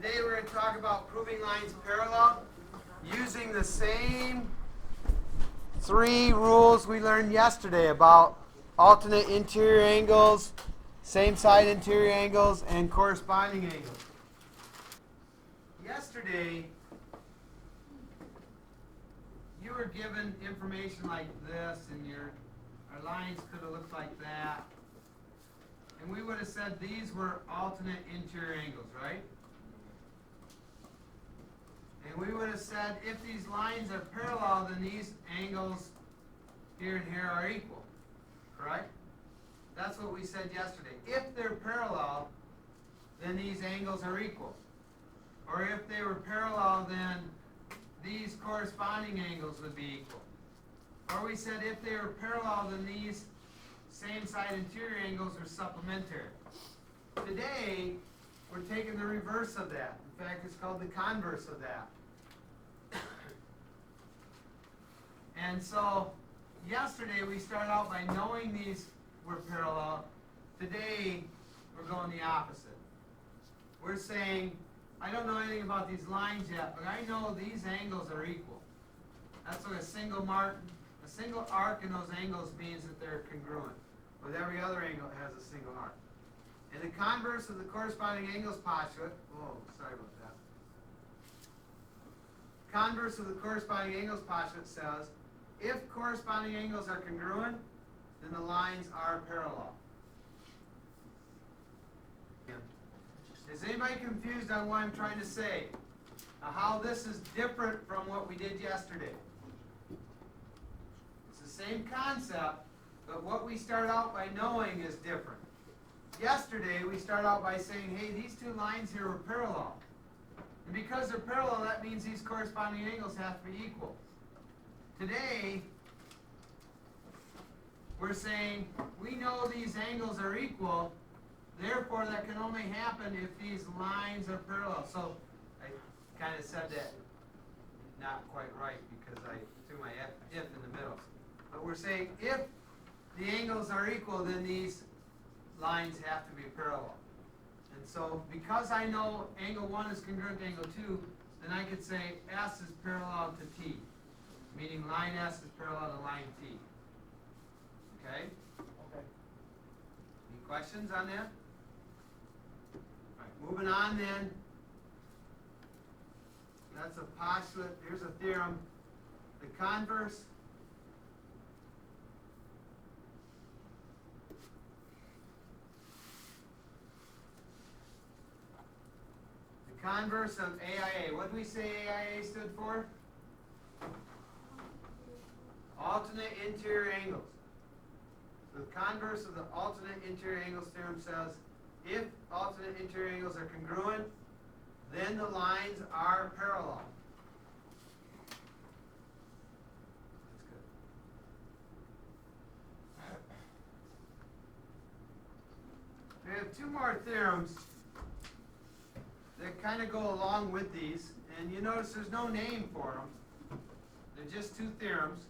Today we're going to talk about proving lines parallel using the same three rules we learned yesterday about alternate interior angles, same side interior angles, and corresponding angles. Yesterday, you were given information like this, and our lines could have looked like that. And we would have said these were alternate interior angles, right? And we would have said if these lines are parallel, then these angles here and here are equal, correct? That's what we said yesterday. If they're parallel, then these angles are equal. Or if they were parallel, then these corresponding angles would be equal. Or we said if they were parallel, then these same side interior angles are supplementary. Today, we're taking the reverse of that. In fact, it's called the converse of that. And so, yesterday we started out by knowing these were parallel. Today, we're going the opposite. We're saying, I don't know anything about these lines yet, but I know these angles are equal. That's what a single arc in those angles means that they're congruent. With every other angle, it has a single arc. And the converse of the corresponding angles postulate, converse of the corresponding angles postulate says, if corresponding angles are congruent, then the lines are parallel. Is anybody confused on what I'm trying to say? How this is different from what we did yesterday? It's the same concept, but what we start out by knowing is different. Yesterday, we started out by saying, hey, these two lines here are parallel. And because they're parallel, that means these corresponding angles have to be equal. Today, we're saying, we know these angles are equal, therefore that can only happen if these lines are parallel. So, I kind of said that not quite right because I threw my if in the middle. But we're saying, if the angles are equal, then these lines have to be parallel. And so, because I know angle 1 is congruent to angle 2, then I could say S is parallel to T, meaning line S is parallel to line T. Okay? Okay. Any questions on that? All right, moving on then. That's a postulate. Here's a theorem. The converse converse of AIA. What did we say AIA stood for? Alternate interior angles. The converse of the alternate interior angles theorem says, if alternate interior angles are congruent, then the lines are parallel. That's good. We have two more theorems that kind of go along with these, and you notice there's no name for them. They're just two theorems.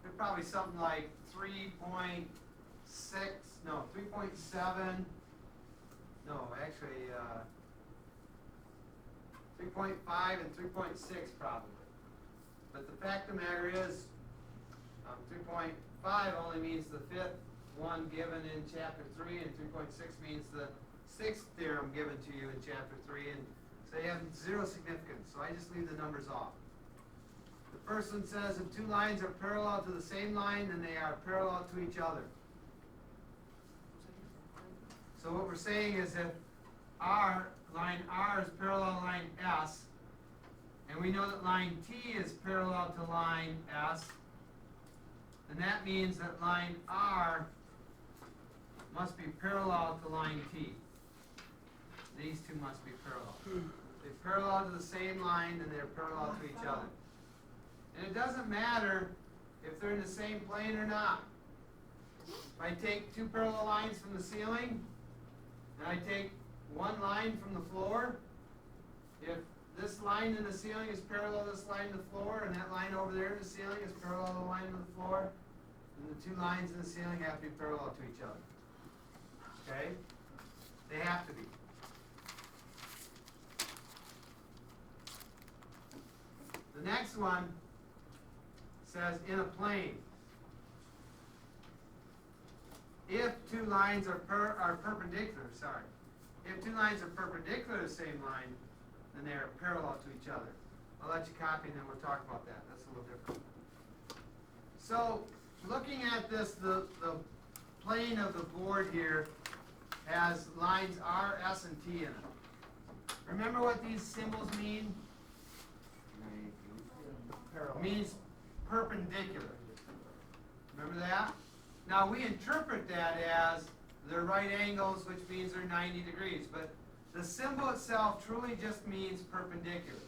They're probably something like 3.7, no, actually 3.5 and 3.6 probably. But the fact of the matter is 3.5 only means the fifth one given in chapter 3, and 3.6 means the sixth theorem given to you in chapter 3, and so they have zero significance, so I just leave the numbers off. The first one says if two lines are parallel to the same line, then they are parallel to each other. So what we're saying is if line R is parallel to line S, and we know that line T is parallel to line S, then that means that line R must be parallel to line T. These two must be parallel. They're parallel to the same line, and they're parallel to each other. And it doesn't matter if they're in the same plane or not. If I take two parallel lines from the ceiling, and I take one line from the floor, if this line in the ceiling is parallel to this line in the floor, and that line over there in the ceiling is parallel to the line in the floor, then the two lines in the ceiling have to be parallel to each other. Okay? They have to be. next one says in a plane. If two lines are perpendicular, if two lines are perpendicular to the same line, then they are parallel to each other. I'll let you copy and then we'll talk about that. That's a little different. So, looking at this, the plane of the board here has lines R, S, and T in it. Remember what these symbols mean? Means perpendicular. Remember that? Now we interpret that as they're right angles, which means they're 90 degrees. But the symbol itself truly just means perpendicular.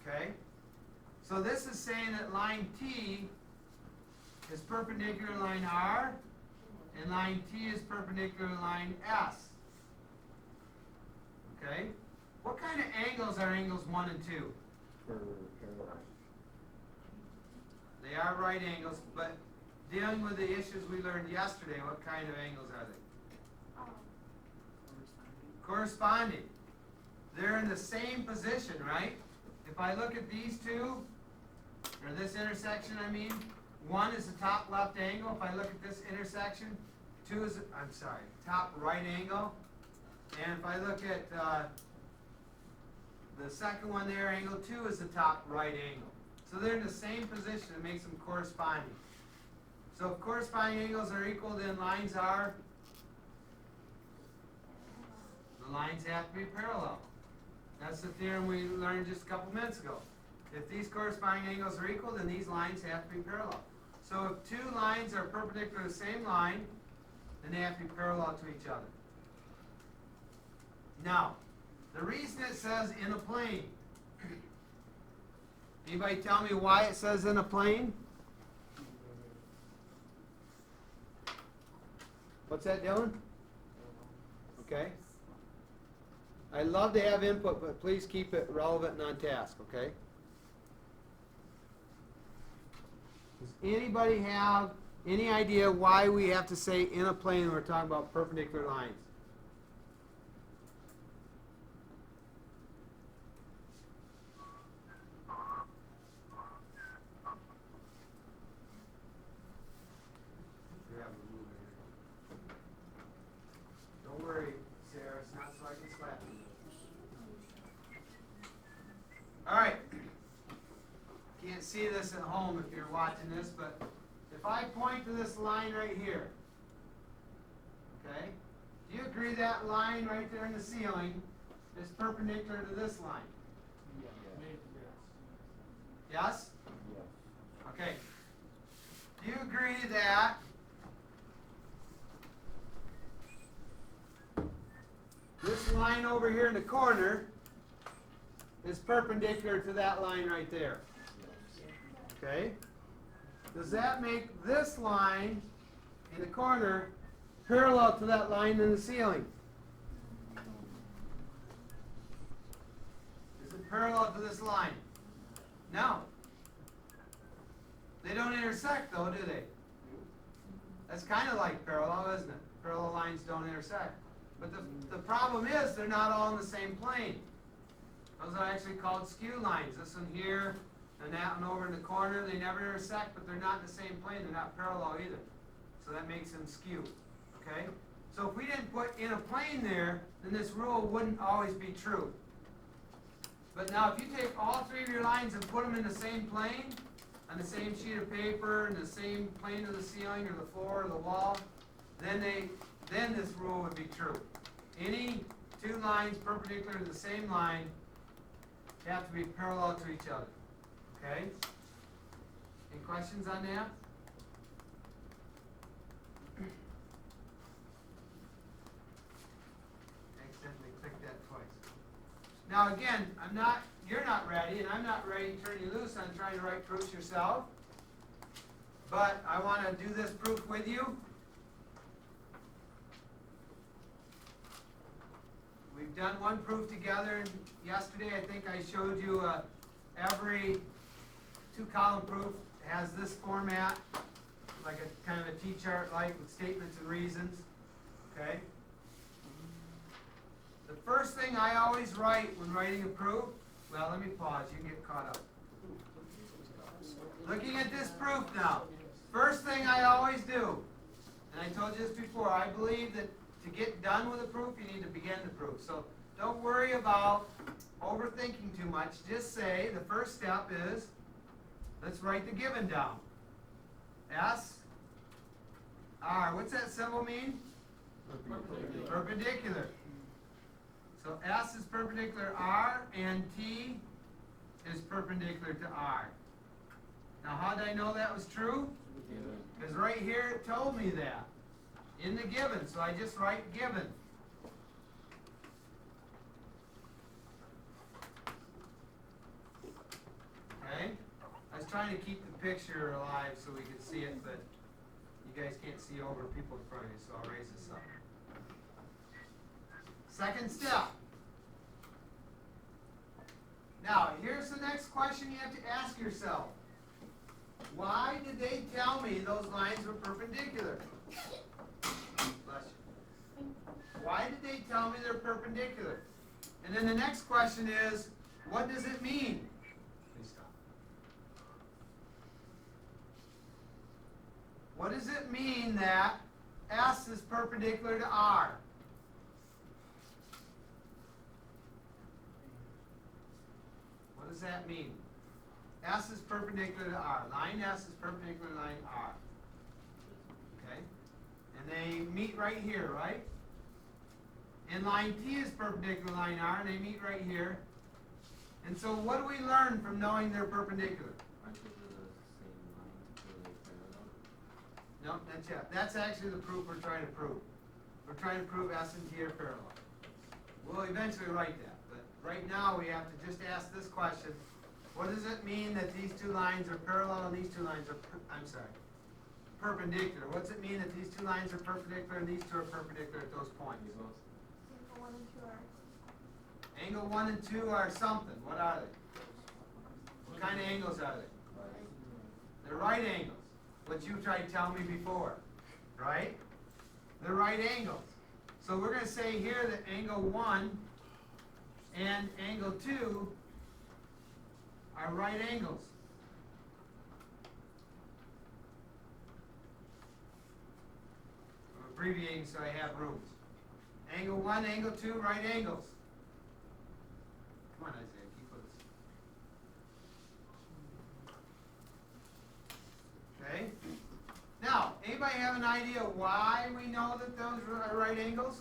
Okay? So this is saying that line T is perpendicular to line R, and line T is perpendicular to line S. Okay? What kind of angles are angles 1 and 2? They are right angles, but dealing with the issues we learned yesterday, what kind of angles are they? Corresponding. They're in the same position, right? If I look at these two, or this intersection, I mean, one is the top left angle. If I look at this intersection, two is, top right angle. And if I look at the second one there, angle 2 is the top right angle. So they're in the same position. It makes them corresponding. So if corresponding angles are equal, then lines are, the lines have to be parallel. That's the theorem we learned just a couple minutes ago. If these corresponding angles are equal, then these lines have to be parallel. So if two lines are perpendicular to the same line, then they have to be parallel to each other. Now, the reason it says in a plane, anybody tell me why it says in a plane? What's that, Dylan? Okay. I love to have input, but please keep it relevant and on task, okay? Does anybody have any idea why we have to say in a plane when we're talking about perpendicular lines? Don't worry, Sarah, it's not so I can slap you. All right. Can't see this at home if you're watching this, but if I point to this line right here, okay, do you agree that line right there in the ceiling is perpendicular to this line? Yes? Okay. Do you agree that this line over here in the corner is perpendicular to that line right there? Okay? Does that make this line in the corner parallel to that line in the ceiling? Is it parallel to this line? No. They don't intersect though, do they? That's kind of like parallel, isn't it? Parallel lines don't intersect. But the problem is they're not all in the same plane. Those are actually called skew lines. This one here and that one over in the corner, they never intersect, but they're not in the same plane. They're not parallel either. So that makes them skew. Okay? So if we didn't put in a plane there, then this rule wouldn't always be true. But now if you take all three of your lines and put them in the same plane, on the same sheet of paper, in the same plane of the ceiling or the floor or the wall, then this rule would be true. Any two lines perpendicular to the same line have to be parallel to each other. Okay? Any questions on that? Accidentally clicked that twice. Now again, you're not ready, and I'm not ready to turn you loose on trying to write proofs yourself. But I want to do this proof with you. We've done one proof together. Yesterday, I think I showed you every two-column proof has this format, like a kind of a T-chart like with statements and reasons. Okay? The first thing I always write when writing a proof, well, let me pause. You can get caught up. Looking at this proof now. First thing I always do, and I told you this before, I believe that to get done with a proof, you need to begin the proof. So don't worry about overthinking too much. Just say the first step is, let's write the given down. S, R. What's that symbol mean? Perpendicular. So S is perpendicular to R, and T is perpendicular to R. Now how did I know that was true? Because right here it told me that. In the given, so I just write given. Okay? I was trying to keep the picture alive so we could see it, but you guys can't see over people in front of you, so I'll raise this up. Second step. Now, here's the next question you have to ask yourself. Why did they tell me those lines were perpendicular? Bless you. Why did they tell me they're perpendicular? And then the next question is, what does it mean? Please stop. What does it mean that S is perpendicular to R? What does that mean? S is perpendicular to R. Line S is perpendicular to line R. Okay? And they meet right here, right? And line T is perpendicular to line R, and they meet right here. And so what do we learn from knowing they're perpendicular? No, that's it. That's actually the proof we're trying to prove. We're trying to prove S and T are parallel. We'll eventually write that, but right now we have to just ask this question. What does it mean that these two lines are parallel and these two lines are, perpendicular? What's it mean that these two lines are perpendicular and these two are perpendicular at those points? Angle 1 and 2 are something. What are they? What kind of angles are they? They're right angles. What you tried to tell me before, right? They're right angles. So we're going to say here that angle 1 and angle 2 are right angles. I'm abbreviating so I have rooms. Angle 1, angle 2, right angles. Come on, Isaiah, keep with us. Okay? Now, anybody have an idea why we know that those are right angles?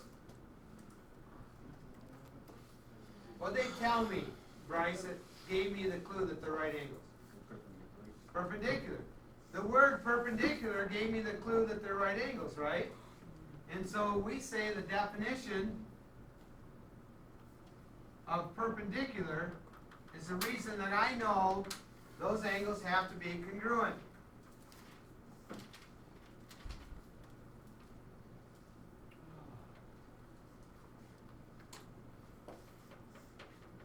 What they tell me, Bryce, it gave me the clue that they're right angles. Perpendicular. The word perpendicular gave me the clue that they're right angles, right? And so we say the definition of perpendicular is the reason that I know those angles have to be congruent.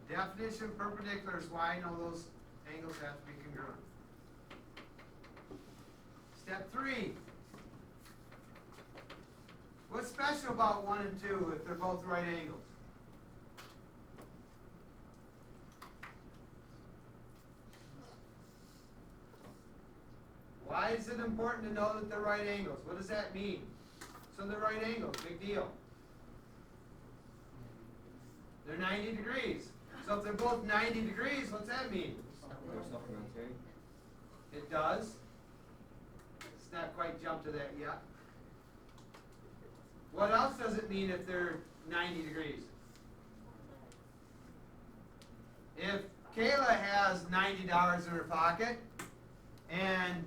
Definition of perpendicular is why I know those angles have to be congruent. Step 3. What's special about 1 and 2 if they're both right angles? Why is it important to know that they're right angles? What does that mean? So they're right angles, big deal. They're 90 degrees. So if they're both 90 degrees, what's that mean? It does. It's not quite jumped to that yet. What else does it mean if they're 90 degrees? If Kayla has $90 in her pocket and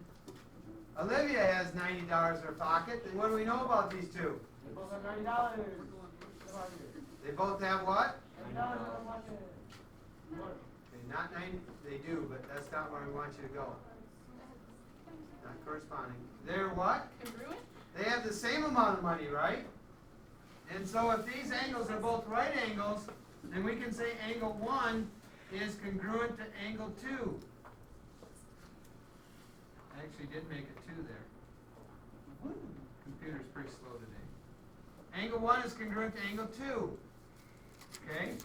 Olivia has $90 in her pocket, then what do we know about these two? They both have $90. They both have what? $90 in their pocket. Not 90, they do, but that's not where we want you to go. Not corresponding. They're what? Congruent? They have the same amount of money, right? And so if these angles are both right angles, then we can say angle 1 is congruent to angle 2. I actually did make it 2 there. Computer's pretty slow today. Angle 1 is congruent to angle 2. Okay?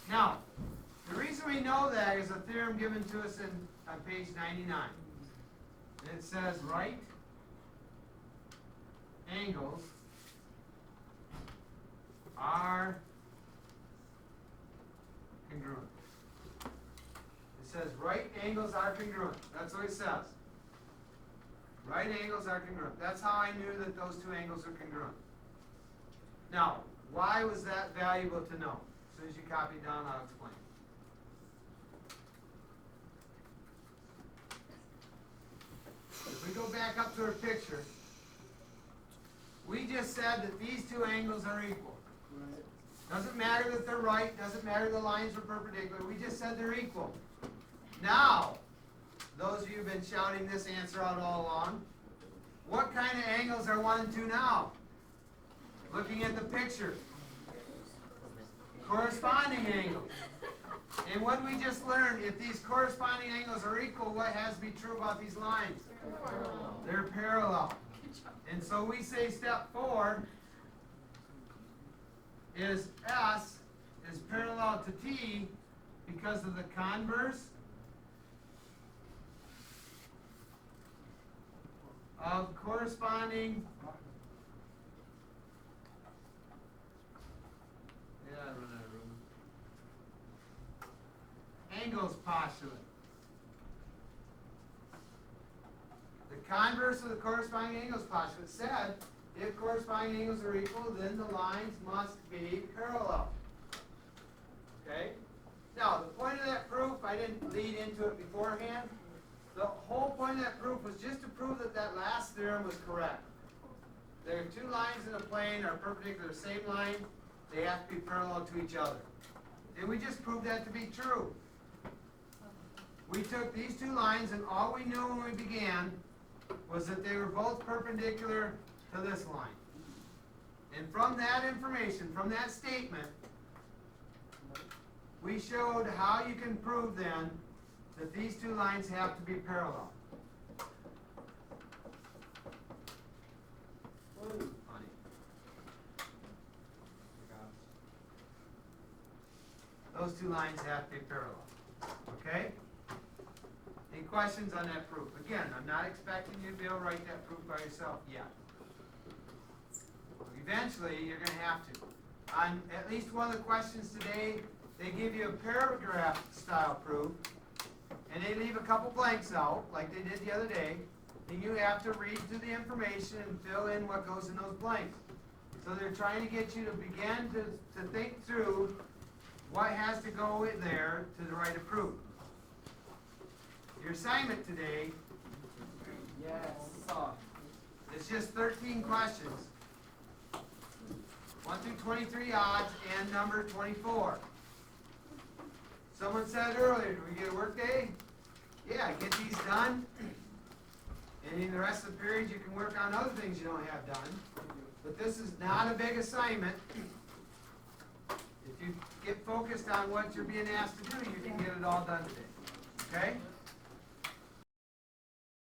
Now, the reason we know that is a theorem given to us on page 99. And it says right angles are congruent. It says right angles are congruent. That's what it says. Right angles are congruent. That's how I knew that those two angles are congruent. Now, why was that valuable to know? As soon as you copy it down, I'll explain. If we go back up to our picture, we just said that these two angles are equal. Doesn't matter that they're right, doesn't matter the lines are perpendicular, we just said they're equal. Now, those of you who've been shouting this answer out all along, what kind of angles are 1 and 2 now? Looking at the picture. Corresponding angles. And what we just learned, if these corresponding angles are equal, what has to be true about these lines? They're parallel. And so we say step 4 is S is parallel to T because of the converse of corresponding I run out of room. Angles postulate. The converse of the corresponding angles postulate said if corresponding angles are equal, then the lines must be parallel. Okay? Now, the point of that proof, I didn't lead into it beforehand. The whole point of that proof was just to prove that that last theorem was correct. There are two lines in a plane are perpendicular to the same line. They have to be parallel to each other. And we just proved that to be true. We took these two lines and all we knew when we began was that they were both perpendicular to this line. And from that information, from that statement, we showed how you can prove then that these two lines have to be parallel. Honey. Those two lines have to be parallel. Okay? Any questions on that proof? Again, I'm not expecting you to be able to write that proof by yourself yet. Eventually, you're going to have to. On at least one of the questions today, they give you a paragraph style proof, and they leave a couple blanks out, like they did the other day, and you have to read through the information and fill in what goes in those blanks. So they're trying to get you to begin to think through what has to go in there to write a proof. Your assignment today is just 13 questions. 1 through 23 odds and number 24. Someone said earlier, do we get a work day? Yeah, get these done. And in the rest of the period, you can work on other things you don't have done. But this is not a big assignment. If you get focused on what you're being asked to do, you can get it all done today. Okay?